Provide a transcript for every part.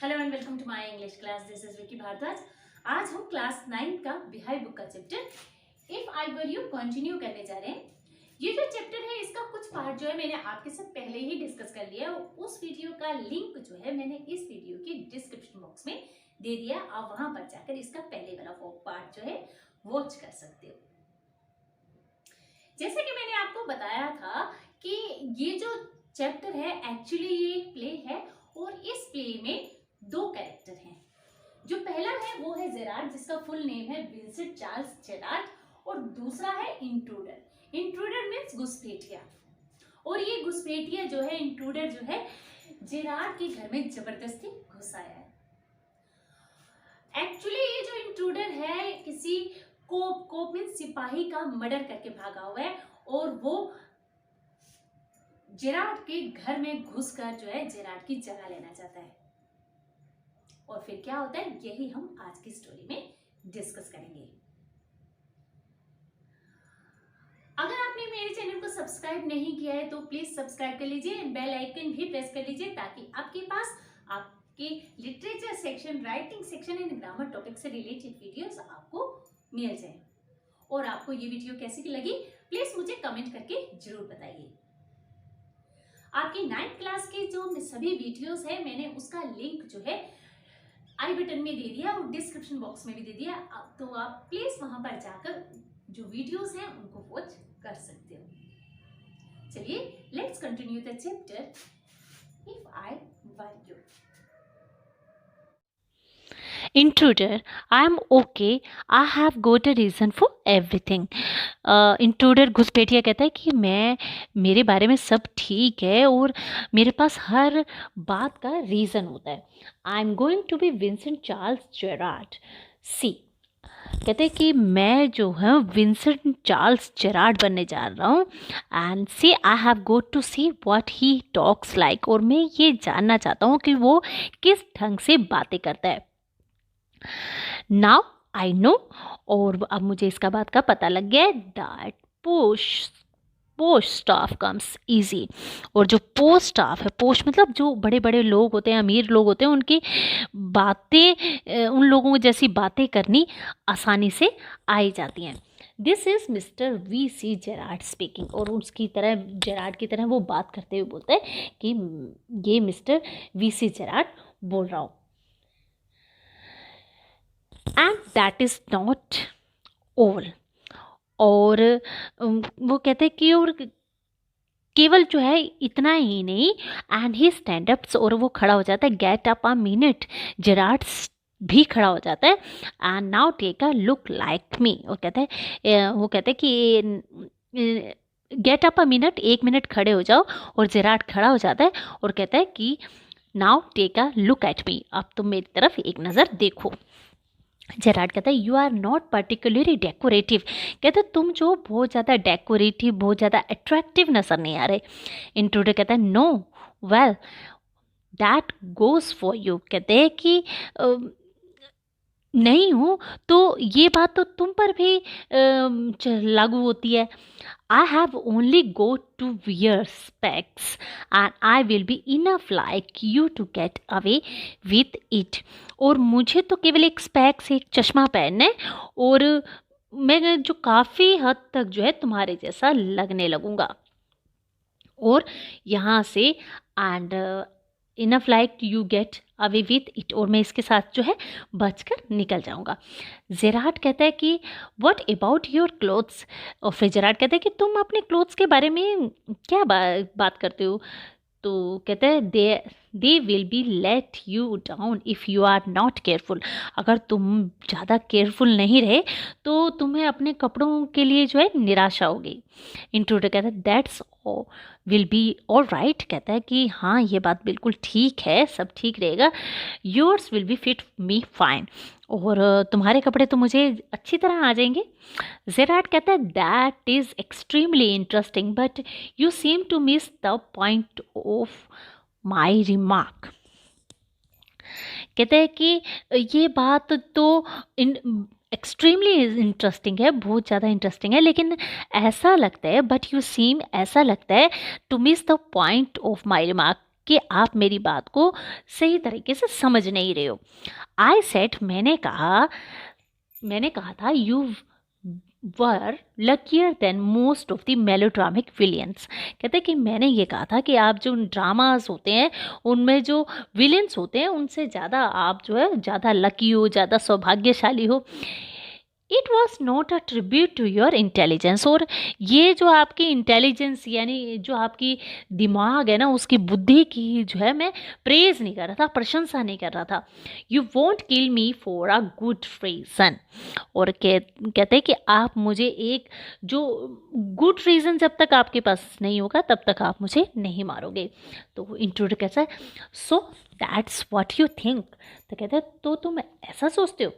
Hello and welcome to my English class. This is Vicky Bhardwaj. आज हम class 9 का beehive book का chapter if I were you continue करने जा रहे हैं। ये जो चैप्टर है इसका कुछ पार्ट जो है मैंने आपके साथ पहले ही डिस्कस कर लिया है। उस वीडियो का लिंक जो है मैंने इस वीडियो की डिस्क्रिप्शन बॉक्स में दे दिया। आप वहां पर जाकर इसका पहले वाला वो पार्ट जो है वॉच कर सकते हो। जैसे कि मैंने आपको बताया था कि ये जो चैप्टर है एक्चुअली ये एक प्ले है और इस प्ले में दो कैरेक्टर हैं। जो पहला है वो है जेरार्ड, जिसका फुल नेम है विंसेंट चार्ल्स जेरार्ड, और दूसरा है इंट्रूडर। Intruder means घुसपैठिया। और ये घुसपैठिया जो है, इंट्रूडर जो है, जेरार्ड के घर में जबरदस्ती घुस आया है। एक्चुअली ये जो इंट्रूडर है किसी कोप मीन्स सिपाही का मर्डर करके भागा हुआ है और वो जेरार्ड के घर में घुसकर जो है जेरार्ड की जगह लेना चाहता है। और फिर क्या होता है यही हम आज की स्टोरी में डिस्कस करेंगे। अगर आपने मेरे चैनल को सब्सक्राइब नहीं किया है तो प्लीज सब्सक्राइब कर लीजिए एंड बेल आइकन भी प्रेस कर लीजिए ताकि आपके पास आपके literature section, writing section and grammar topic से रिलेटेड वीडियोस आपको मिल जाए। और आपको ये वीडियो कैसी लगी प्लीज मुझे कमेंट करके जरूर बताइए। आपकी 9th क्लास के जो सभी वीडियोस है मैंने उसका लिंक जो है आई बटन में दे दिया और डिस्क्रिप्शन बॉक्स में भी दे दिया, तो आप प्लीज वहां पर जाकर जो वीडियोस हैं उनको वॉच कर सकते हो। चलिए let's continue the chapter if I were you. Intruder, I am okay. I have got a reason for everything. Intruder घुसपैठिया कहता है कि मेरे बारे में सब ठीक है और मेरे पास हर बात का रीज़न होता है। I am going to be Vincent Charles Gerard. सी कहते हैं कि मैं जो है विंसेंट चार्ल्स जेरार्ड बनने जा रहा हूँ। And see I have got to see what he talks like, और मैं ये जानना चाहता हूँ कि वो किस ढंग से बातें करता है। नाउ आई नो, और अब मुझे इसका बात का पता लग गया है that post staff comes easy. और जो पोस्ट स्टाफ है, पोस्ट मतलब जो बड़े बड़े लोग होते हैं, अमीर लोग होते हैं, उनकी बातें उन लोगों जैसी बातें करनी आसानी से आई जाती हैं। This is mister V C Gerard speaking, और उसकी तरह जेरार्ड की तरह वो बात करते हुए बोलते हैं कि ये मिस्टर वी सी जेरार्ड बोल रहा हूँ। And that is not all. और वो कहते हैं कि और केवल जो है इतना ही नहीं, एंड ही स्टैंड अप्स, और वो खड़ा हो जाता है। Get up a minute, Gerard भी खड़ा हो जाता है। And now take a look like me, और कहते हैं वो कहते हैं कि get up a minute, 1 minute खड़े हो जाओ। और जेरार्ड खड़ा हो जाता है और कहता है कि now take a look at me, अब तुम मेरी तरफ एक नज़र देखो। जेरार्ड कहता है you are not particularly decorative, कहते तुम जो बहुत ज़्यादा डेकोरेटिव, बहुत ज़्यादा अट्रैक्टिव नजर नहीं आ रहे। इंट्रूडर कहता है no, well that goes for you, कहते हैं कि नहीं हूँ तो ये बात तो तुम पर भी लागू होती है। I have only got to wear specs and I will be enough like you to get away with it. और मुझे तो केवल एक स्पेक्स, एक चश्मा पहनना है और मैं जो काफ़ी हद तक जो है तुम्हारे जैसा लगने लगूंगा। और यहाँ से and enough like you get away with it, और मैं इसके साथ जो है बचकर निकल जाऊंगा। जेरार्ड कहता है कि व्हाट अबाउट योर क्लोथ्स, और फिर जेरार्ड कहता है कि तुम अपने क्लोथ्स के बारे में क्या बात करते हो। तो कहते हैं they will be let you down if you are not careful, अगर तुम ज़्यादा केयरफुल नहीं रहे तो तुम्हें अपने कपड़ों के लिए जो है निराशा होगी। इंट्रूडर कहता है that's will be all right, कहता है कि हाँ ये बात बिल्कुल ठीक है, सब ठीक रहेगा। Yours will be fit me fine, और तुम्हारे कपड़े तो मुझे अच्छी तरह आ जाएंगे। जेरार्ड कहता है that is extremely interesting but you seem to miss the point of my remark. कहते हैं कि ये बात तो एक्सट्रीमली इंटरेस्टिंग है, बहुत ज़्यादा इंटरेस्टिंग है, लेकिन ऐसा लगता है बट यू सीम, ऐसा लगता है to miss the point of my remark, कि आप मेरी बात को सही तरीके से समझ नहीं रहे हो। आई सेड, मैंने कहा था you were luckier than most of the melodramatic villains। कहते हैं कि मैंने ये कहा था कि आप जो ड्रामास होते हैं उनमें जो विलेंस होते हैं उनसे ज़्यादा आप जो है ज़्यादा लकी हो, ज़्यादा सौभाग्यशाली हो। It was not a tribute to your intelligence. और ये जो आपकी इंटेलिजेंस यानी जो आपकी दिमाग है ना, उसकी बुद्धि की जो है मैं प्रेज नहीं कर रहा था, प्रशंसा नहीं कर रहा था। You want kill me for a good reason. और कहते हैं कि आप मुझे एक जो गुड रीज़न जब तक आपके पास नहीं होगा तब तक आप मुझे नहीं मारोगे। तो इंट्रोडक्टर कैसा है, so that's what you think. तो कहते हैं तो तुम ऐसा सोचते हो।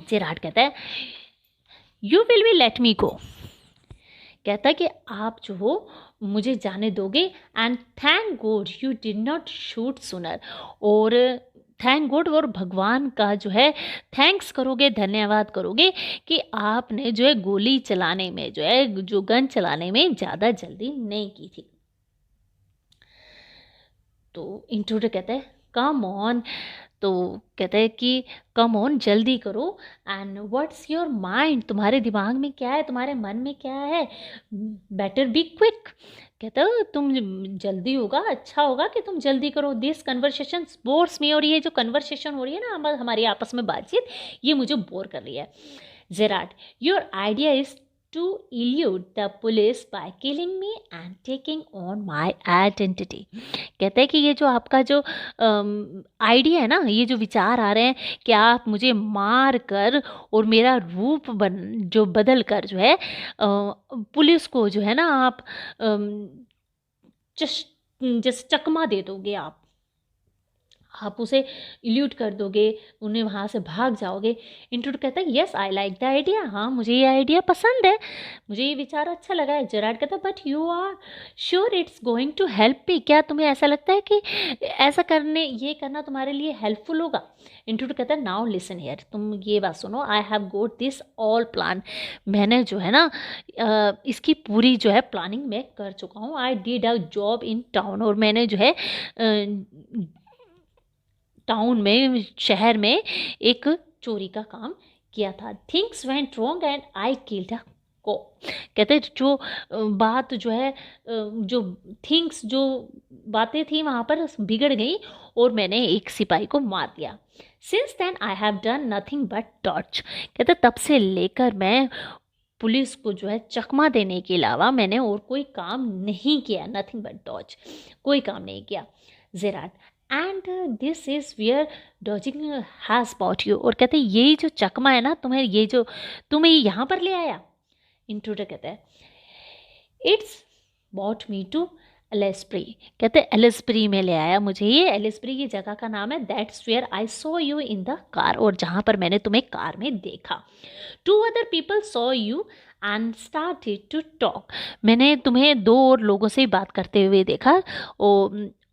जेराड कहता है you will be let me go. कहता है कि आप जो हो मुझे जाने दोगे। And thank God you did not shoot sooner. और थैंक गॉड और भगवान का जो है थैंक्स करोगे, धन्यवाद करोगे कि आपने जो है गोली चलाने में जो है जो गन चलाने में ज़्यादा जल्दी नहीं की थी। तो इंट्रूडर कहता है कम ऑन। तो कहते हैं कि कम ऑन जल्दी करो। एंड व्हाट्स योर माइंड, तुम्हारे दिमाग में क्या है, तुम्हारे मन में क्या है। Better be quick. कहते हो तुम जल्दी होगा, अच्छा होगा कि तुम जल्दी करो। दिस कन्वर्सेशन बोर्स मी। और ये जो कन्वर्सेशन हो रही है ना हमारी आपस में बातचीत, ये मुझे बोर कर रही है। Gerrard, your idea is to elude the police by killing me and taking on my identity। कहते हैं कि ये जो आपका जो आइडिया है ना, ये जो विचार आ रहे हैं कि आप मुझे मार कर और मेरा रूप जो बदल कर जो है पुलिस को जो है ना आप जैसे चकमा दे दोगे, आप उसे इल्यूट कर दोगे, उन्हें वहाँ से भाग जाओगे। इंट्रूडर कहता है yes I like the idea. हाँ मुझे ये आइडिया पसंद है, मुझे ये विचार अच्छा लगा है। जेराड कहता है but you are sure it's going to help me. क्या तुम्हें ऐसा लगता है कि ये करना तुम्हारे लिए हेल्पफुल होगा। इंट्रूडर कहता है नाउ लिसन हियर, तुम ये बात सुनो। आई have goat this all plan. मैंने जो है ना इसकी पूरी जो है प्लानिंग मैं कर चुका हूँ। I did a job in town. और मैंने जो है टाउन में, शहर में एक चोरी का काम किया था। Things went wrong and I killed a को। कहते जो बात जो है जो थिंग्स जो बातें थी वहाँ पर बिगड़ गई और मैंने एक सिपाही को मार दिया। Since then I have done nothing but torch. कहते तब से लेकर मैं पुलिस को जो है चकमा देने के अलावा मैंने और कोई काम नहीं किया। नथिंग बट डॉच, कोई काम नहीं किया। Gerard, and this is where dodging has bought you. और कहते यही जो चकमा है ना तुम्हें, ये जो तुम्हें यहाँ पर ले आया। इंट्रूडर कहता है इट्स बॉट मी टू एलेस्प्री। कहते एलेस्प्री में ले आया मुझे ये। एलेस्प्री ये जगह का नाम है। That's where I saw you in the car. और जहाँ पर मैंने तुम्हें कार में देखा। 2 other people saw you and started to talk। मैंने तुम्हें 2 और लोगों से बात करते हुए देखा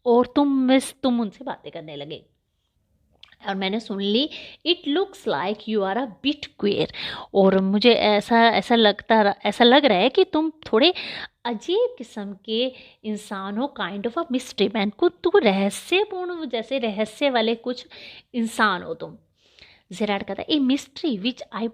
और तुम उनसे बातें करने लगे और मैंने सुन ली। It looks like you are a bit queer. और मुझे ऐसा लग रहा है कि तुम थोड़े अजीब किस्म के इंसान हो। Kind of a mystery man. तुम रहस्यपूर्ण, जैसे रहस्य वाले कुछ इंसान हो तुम। जेराड कहता है a mystery which I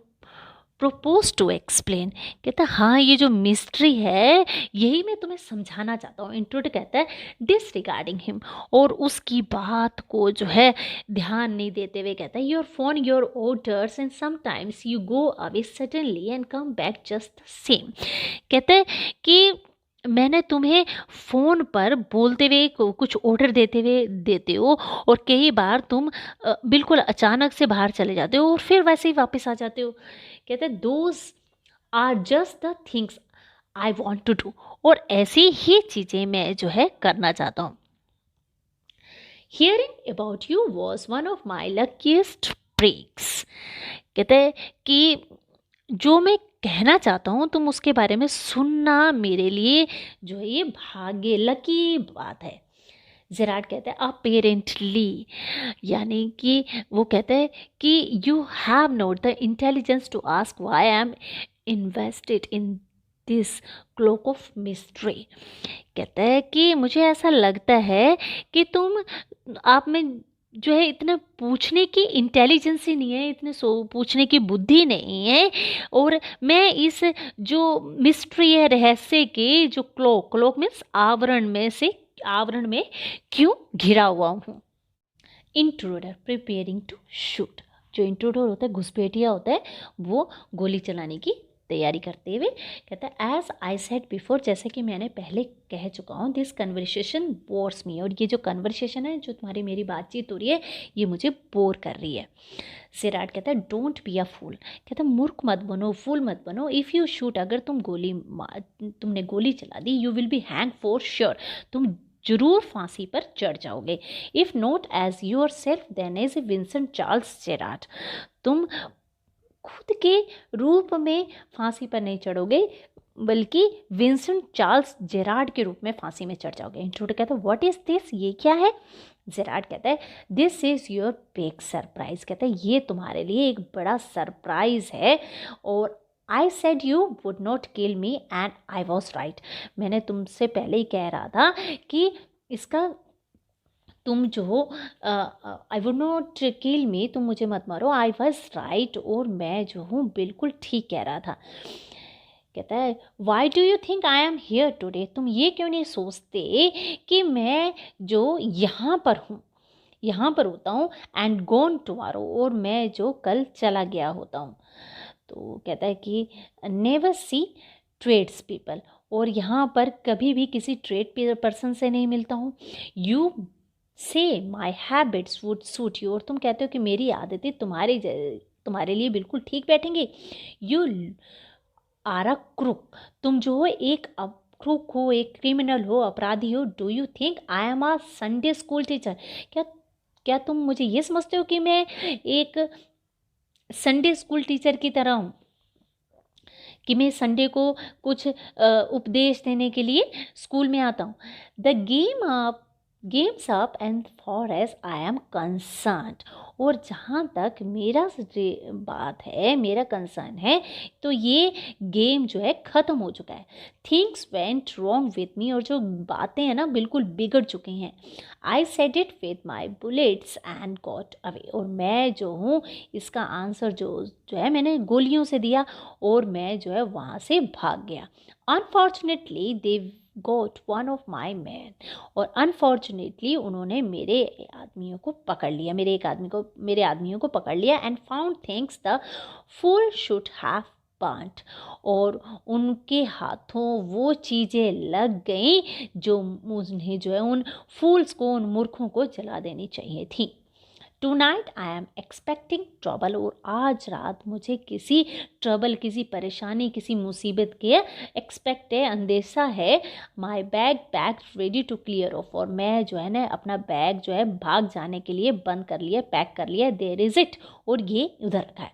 propose to explain. कहता है हाँ ये जो मिस्ट्री है यही मैं तुम्हें समझाना चाहता हूँ। इंट्रूडर कहता है डिसरिगार्डिंग हिम। और उसकी बात को जो है ध्यान नहीं देते हुए कहता है your phone your orders and sometimes you go away suddenly and come back just the same. कहते हैं कि मैंने तुम्हें फ़ोन पर बोलते हुए कुछ ऑर्डर देते हो और कई बार तुम बिल्कुल अचानक से बाहर चले जाते हो और फिर वैसे ही वापस आ जाते हो। कहते हैं those are just the things I want to do. और ऐसी ही चीज़ें मैं जो है करना चाहता हूँ। Hearing about you was one of my luckiest breaks. कहते हैं कि जो मैं कहना चाहता हूँ तुम उसके बारे में सुनना मेरे लिए जो है ये भाग्य लकी बात है। जेराड कहते हैं अपेरेंटली, यानी कि वो कहते हैं कि you have not the intelligence to ask why I am invested in this cloak of mystery. कहता है कि मुझे ऐसा लगता है कि तुम, आप में जो है इतना पूछने की इंटेलिजेंस ही नहीं है, इतने पूछने की बुद्धि नहीं है, और मैं इस जो मिस्ट्री है, रहस्य के जो क्लोक, क्लोक मीन्स आवरण में से, आवरण में क्यों घिरा हुआ हूँ। Intruder preparing to shoot. जो इंट्रूडर होता है, घुसपैठिया होता है, वो गोली चलाने की तैयारी करते हुए कहता है एज आई सेड बिफोर, जैसे कि मैंने पहले कह चुका हूँ, दिस कन्वर्सेशन बोर्स मी, और ये जो कन्वर्सेशन है, जो तुम्हारी मेरी बातचीत हो रही है, ये मुझे बोर कर रही है। जेराड कहता है डोंट बी अ फूल, कहता है मूर्ख मत बनो, फूल मत बनो। इफ़ यू शूट, अगर तुमने गोली चला दी, you will be hang for sure, तुम जरूर फांसी पर चढ़ जाओगे। If not as yourself then as Vincent Charles Gerard, तुम खुद के रूप में फांसी पर नहीं चढ़ोगे, बल्कि विंसेंट चार्ल्स जेराड के रूप में फांसी में चढ़ जाओगे। इंट्रूडर कहता है व्हाट इज दिस, ये क्या है। जेराड कहता है this is your big surprise, कहता है ये तुम्हारे लिए एक बड़ा सरप्राइज है, और I said you would not kill me and I was right, मैंने तुमसे पहले ही कह रहा था कि इसका तुम जो हो, आई वुड नॉट किल मी, तुम मुझे मत मारो, आई वॉज राइट, और मैं जो हूँ बिल्कुल ठीक कह रहा था। कहता है why do you think I am here today, तुम ये क्यों नहीं सोचते कि मैं जो यहाँ पर हूँ, यहाँ पर होता हूँ, एंड गोन टुमारो, और मैं जो कल चला गया होता हूँ। तो कहता है कि नेवर सी ट्रेड्स पीपल, और यहाँ पर कभी भी किसी ट्रेड पर्सन से नहीं मिलता हूँ। यू से माई हैबिट्स वुड सूट यू, और तुम कहते हो कि मेरी आदतें तुम्हारे लिए बिल्कुल ठीक बैठेंगे। यू आर अ क्रूक, तुम जो हो एक क्रूक हो, एक क्रिमिनल हो, अपराधी हो। Do you think I am a Sunday school teacher, क्या क्या तुम मुझे ये समझते हो कि मैं एक संडे स्कूल टीचर की तरह हूँ, कि मैं संडे को कुछ उपदेश देने के लिए स्कूल में आता हूँ। The game's up and for as I am concerned, और जहाँ तक मेरा बात है, मेरा कंसर्न है, तो ये गेम जो है ख़त्म हो चुका है। Things went wrong with me, और जो बातें हैं ना बिल्कुल बिगड़ चुकी हैं। I said it with my bullets and got away, और मैं जो हूँ इसका आंसर जो है मैंने गोलियों से दिया, और मैं जो है वहाँ से भाग गया। Unfortunately they got one of my man, और अनफॉर्चुनेटली उन्होंने मेरे आदमियों को पकड़ लिया, मेरे आदमियों को पकड़ लिया। And found things the fool should have burned, और उनके हाथों वो चीज़ें लग गई जो उन्हें जो है उन फूल्स को, उन मूर्खों को जला देनी चाहिए थी। Tonight I am expecting trouble, और आज रात मुझे किसी ट्रबल, किसी परेशानी, किसी मुसीबत के एक्सपेक्ट है, अंदेशा है। My bag ready to clear off, और मैं जो है ना अपना बैग जो है भाग जाने के लिए बंद कर लिया, पैक कर लिया। देयर इज़ इट, और ये उधर रखा है।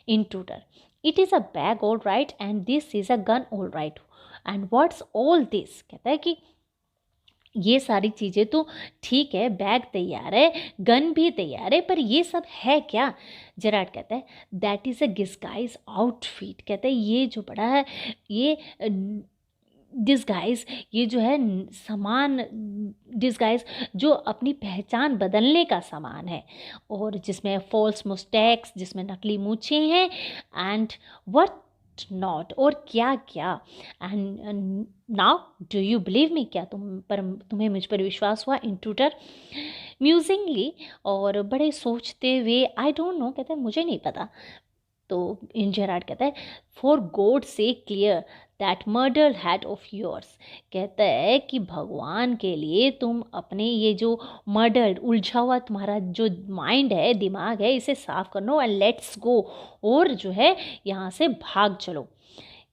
Intruder it is a bag all right and this is a gun all right, and what's all this, कहता है कि ये सारी चीज़ें तो ठीक है, बैग तैयार है, गन भी तैयार है, पर ये सब है क्या। जेराड कहता है that is a disguise outfit, कहता है ये जो बड़ा है, ये डिस्गाइज, ये जो है सामान, डिस्गाइज जो अपनी पहचान बदलने का सामान है, और जिसमें फॉल्स मुस्टैक्स, जिसमें नकली मूछें हैं, एंड व्हाट नॉट, और क्या क्या। And now do you believe me, क्या तुम्हें मुझ पर विश्वास हुआ। इंट्रूडर म्यूजिंगली, और बड़े सोचते हुए, आई डोंट नो, कहता है मुझे नहीं पता। तो जेराड कहता है फॉर गॉड से clear that murder had of yours, कहता है कि भगवान के लिए तुम अपने ये जो मर्डर, उलझा हुआ तुम्हारा जो माइंड है, दिमाग है, इसे साफ कर लो, एंड लेट्स गो, और जो है यहाँ से भाग चलो।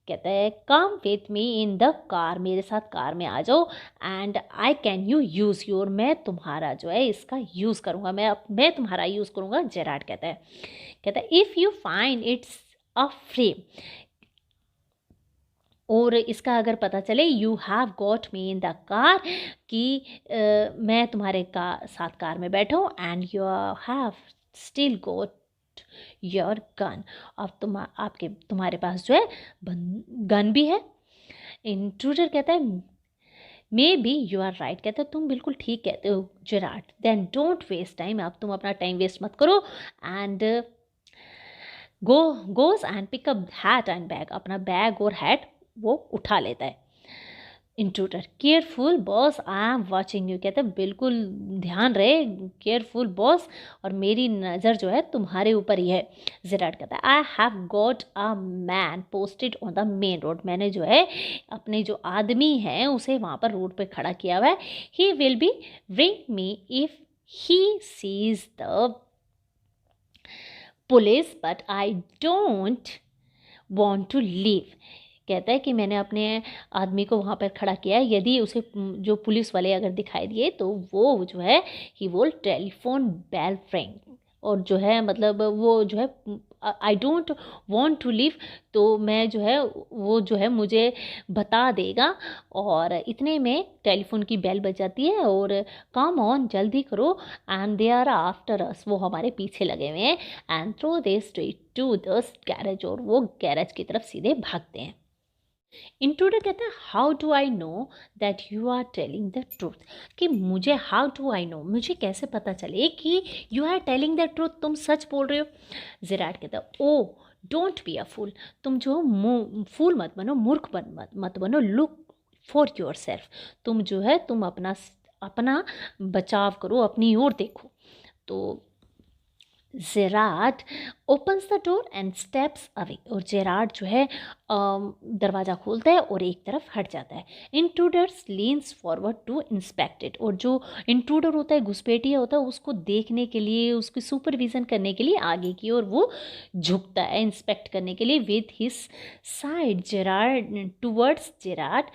कहता है come with me in the car, मेरे साथ कार में आ जाओ, and I can use your, मैं तुम्हारा जो है इसका यूज़ करूँगा, मैं तुम्हारा यूज़ करूँगा। जेराड कहता है if you find it's a frame, और इसका अगर पता चले you have got me in the car, कि मैं तुम्हारे साथ कार में बैठा हूँ, and you have still got your gun, अब तुम्हारे पास जो है गन भी है, इंट्रूडर कहता है maybe you are right, कहते हैं तुम बिल्कुल ठीक कहते हो Gerard, then don't waste time, अब तुम अपना टाइम वेस्ट मत करो, and goes and pick up hat and bag, अपना बैग और हैट वो उठा लेता है। Intruder careful boss, I am watching you, कहते हैं बिल्कुल ध्यान रहे, केयरफुल बॉस, और मेरी नज़र जो है तुम्हारे ऊपर ही है। जेरार्ड कहता है I have got a man posted on the main road, मैंने जो है अपने जो आदमी है उसे वहाँ पर रोड पे खड़ा किया हुआ है। He will be ring me if he sees the police but I don't want to leave, कहता है कि मैंने अपने आदमी को वहाँ पर खड़ा किया है, यदि उसे जो पुलिस वाले अगर दिखाई दिए तो वो जो है ही वो टेलीफोन बेल रिंग, और जो है मतलब वो जो है I don't want to leave, तो मैं जो है वो जो है मुझे बता देगा, और इतने में टेलीफोन की बेल बज जाती है और कम ऑन जल्दी करो, and they are after us, वो हमारे पीछे लगे हुए हैं, and throw they straight to the garage, और वो गैरेज की तरफ सीधे भागते हैं। इंट्रूडर कहता है how do I know that you are telling the truth, कि मुझे हाउ डू आई नो, मुझे कैसे पता चले कि you are telling the truth, तुम सच बोल रहे हो। जेरार्ड कहता है ओ डोंट बी अ फूल, तुम जो फूल मत बनो, मूर्ख मत बनो, लुक फॉर योर सेल्फ, तुम जो है तुम अपना अपना बचाव करो, अपनी ओर देखो। तो Gerard opens the door and steps away, और जेरार्ड जो है दरवाज़ा खोलता है और एक तरफ हट जाता है। Intruders leans forward to inspect it, और जो इंट्रूडर होता है, घुसपैठिया होता है, उसको देखने के लिए, उसकी सुपरविज़न करने के लिए आगे की ओर वो झुकता है, इंस्पेक्ट करने के लिए, with his side Gerard towards Gerard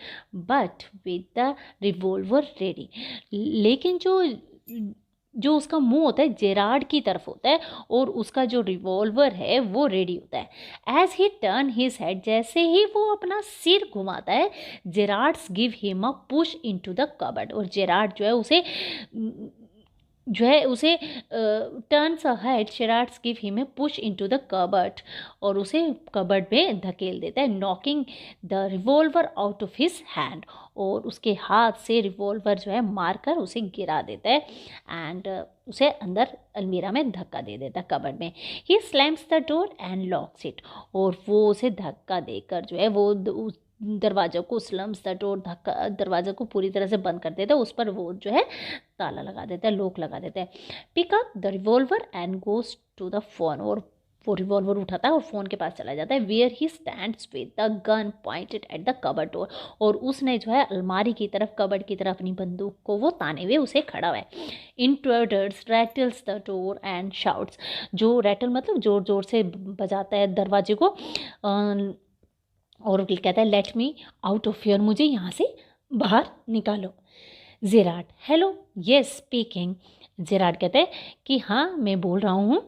but with the revolver ready, लेकिन जो उसका मुंह होता है जेरार्ड की तरफ होता है, और उसका जो रिवॉल्वर है वो रेडी होता है। As he turn his head, जैसे ही वो अपना सिर घुमाता है, Gerards give him a push into the cupboard, और जेरार्ड जो है उसे turns a head, Gerards give him a push into the cupboard, और उसे कबर्ड में धकेल देता है, knocking the revolver out of his hand, और उसके हाथ से रिवॉल्वर जो है मारकर उसे गिरा देता है, एंड उसे अंदर अलमीरा में धक्का दे देता है, कबर्ड में। He slams the door and locks it, और वो उसे धक्का देकर जो है वो दरवाज़ा को स्लम्स द डोर, धक्का दरवाज़ा को पूरी तरह से बंद कर देता है, उस पर वो जो है ताला लगा देता है, लॉक लगा देता है। Pick up the revolver and goes to the phone, और वो रिवॉल्वर उठाता है और फ़ोन के पास चला जाता है। Where he stands with the gun pointed at the cupboard door, और उसने जो है अलमारी की तरफ, कबर्ड की तरफ अपनी बंदूक को वो ताने हुए उसे खड़ा हुआ है। Intruders rattles the door and shouts, जो रैटल मतलब जोर जोर से बजाता है दरवाजे को, और कहता है let me out of here, मुझे यहाँ से बाहर निकालो। Gerard hello yes speaking, Gerard कहते हैं कि हाँ मैं बोल रहा हूँ,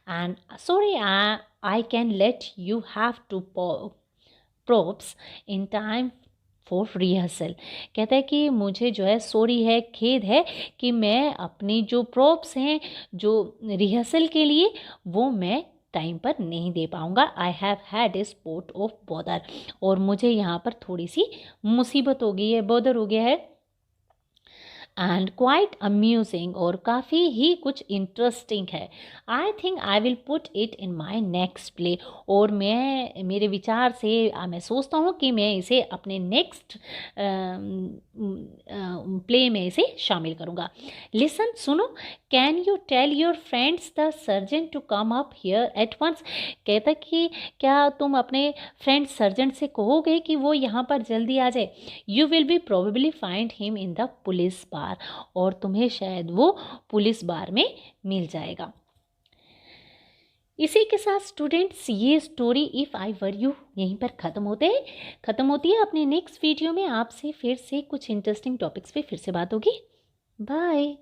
and sorry I can let you have two props in time for rehearsal, कहता है कि मुझे जो है सॉरी है, खेद है कि मैं अपनी जो प्रोप्स हैं, जो रिहर्सल के लिए, वो मैं टाइम पर नहीं दे पाऊँगा। I have had a spot of bother, और मुझे यहाँ पर थोड़ी सी मुसीबत हो गई है, बॉदर हो गया है, एंड क्वाइट अम्यूजिंग, और काफ़ी ही कुछ इंटरेस्टिंग है। I think I will put it in my next play, और मैं मेरे विचार से मैं सोचता हूँ कि मैं इसे अपने नेक्स्ट प्ले में इसे शामिल करूँगा। लिसन सुनो, can you tell your friends the surgeon to come up here at once, कहता कि क्या तुम अपने फ्रेंड सर्जन से कहोगे कि वो यहाँ पर जल्दी आ जाए। You will be probably find him in the police bar, और तुम्हें शायद वो पुलिस बार में मिल जाएगा। इसी के साथ स्टूडेंट्स ये story if I were you यहीं पर ख़त्म होती है। अपने नेक्स्ट वीडियो में आपसे फिर से कुछ इंटरेस्टिंग टॉपिक्स पे फिर से बात होगी। बाय।